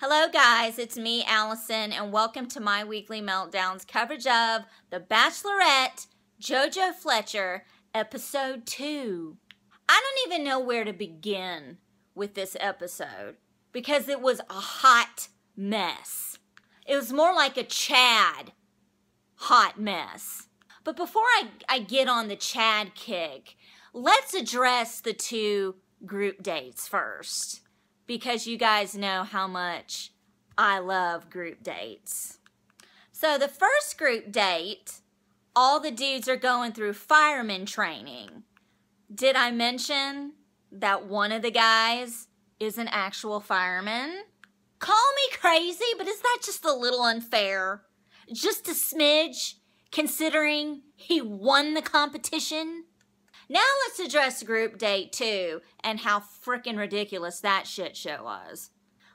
Hello guys, it's me, Allison, and welcome to my weekly meltdowns coverage of The Bachelorette JoJo Fletcher, episode 2. I don't even know where to begin with this episode because it was a hot mess. It was more like a Chad hot mess. But before I get on the Chad kick, let's address the 2 group dates first, because you guys know how much I love group dates. So the first group date, all the dudes are going through fireman training. Did I mention that one of the guys is an actual fireman? Call me crazy, but is that just a little unfair? Just a smidge, considering he won the competition? Now let's address group date 2 and how frickin' ridiculous that shit show was.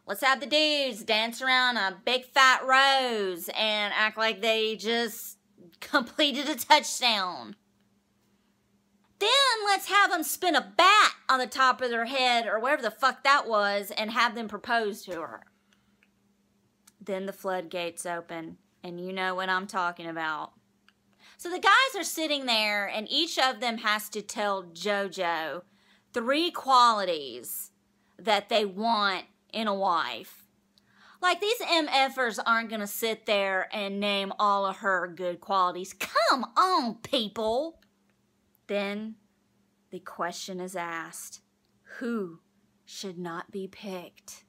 Let's have the dudes dance around a big fat rose and act like they just completed a touchdown. Then let's have them spin a bat on the top of their head or wherever the fuck that was and have them propose to her. Then the floodgates open, and you know what I'm talking about. So the guys are sitting there, and each of them has to tell JoJo 3 qualities that they want in a wife. Like, these MFers aren't going to sit there and name all of her good qualities. Come on, people. Then the question is asked, who should not be picked?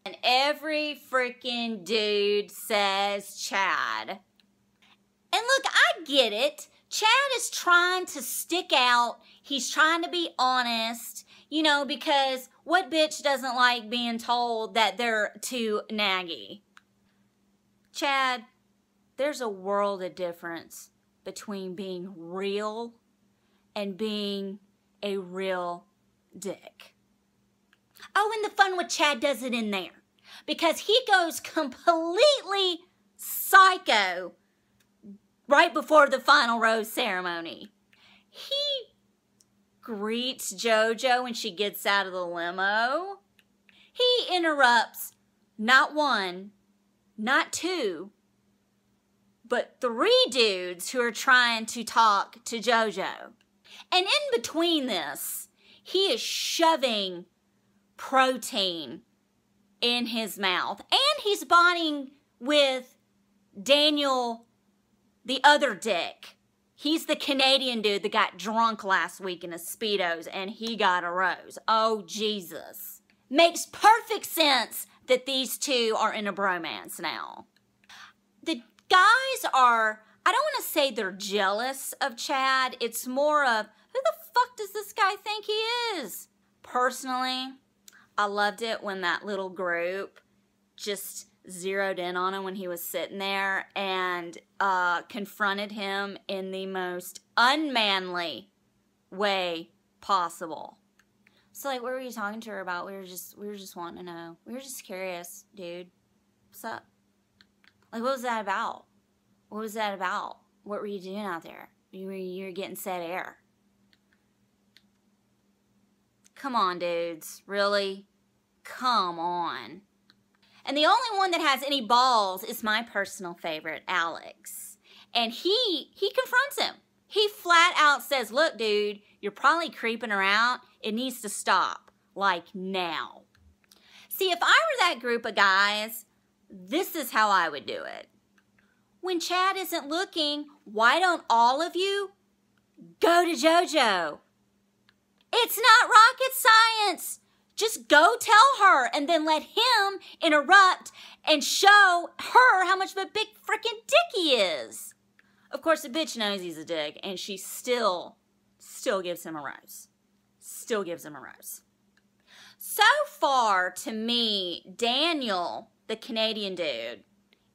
And every freaking dude says Chad. And look, I get it. Chad is trying to stick out. He's trying to be honest, you know, because what bitch doesn't like being told that they're too naggy? Chad, there's a world of difference between being real and being a real dick. Oh, and the fun with Chad does it in there, because he goes completely psycho right before the final rose ceremony. He greets JoJo when she gets out of the limo. He interrupts not 1, not 2, but 3 dudes who are trying to talk to JoJo. And in between this, he is shoving protein in his mouth. And he's bonding with Daniel, the other dick. He's the Canadian dude that got drunk last week in his Speedos and he got a rose. Oh, Jesus. Makes perfect sense that these 2 are in a bromance now. The guys are, I don't want to say they're jealous of Chad. It's more of, who the fuck does this guy think he is? Personally, I loved it when that little group just zeroed in on him when he was sitting there and confronted him in the most unmanly way possible. So, like, what were you talking to her about? We were just wanting to know. We were just curious, dude. What's up? Like, what was that about? What was that about? What were you doing out there? You were getting set air. Come on, dudes. Really? Come on. And the only one that has any balls is my personal favorite, Alex. And he confronts him. He flat out says, look, dude, you're probably creeping around. It needs to stop. Like, now. See, if I were that group of guys, this is how I would do it. When Chad isn't looking, why don't all of you go to JoJo? It's not rocket science. Just go tell her and then let him interrupt and show her how much of a big freaking dick he is. Of course, the bitch knows he's a dick and she still gives him a rose. Still gives him a rose. So far, to me, Daniel, the Canadian dude,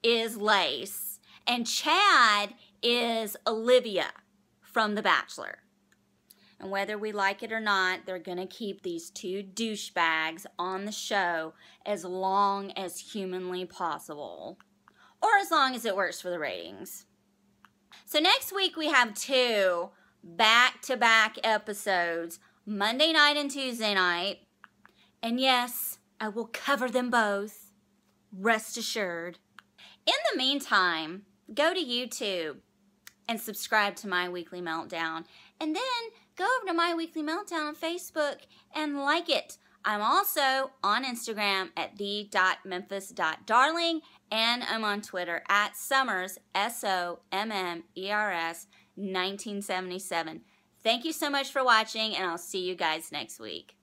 is Lace and Chad is Olivia from The Bachelor. And whether we like it or not, they're going to keep these 2 douchebags on the show as long as humanly possible. Or as long as it works for the ratings. So next week we have 2 back-to-back episodes, Monday night and Tuesday night. And yes, I will cover them both. Rest assured. In the meantime, go to YouTube and subscribe to My Weekly Meltdown. And then go over to My Weekly Meltdown on Facebook and like it. I'm also on Instagram at the.memphis.darling, and I'm on Twitter at Summers, SOMMERS 1977. Thank you so much for watching, and I'll see you guys next week.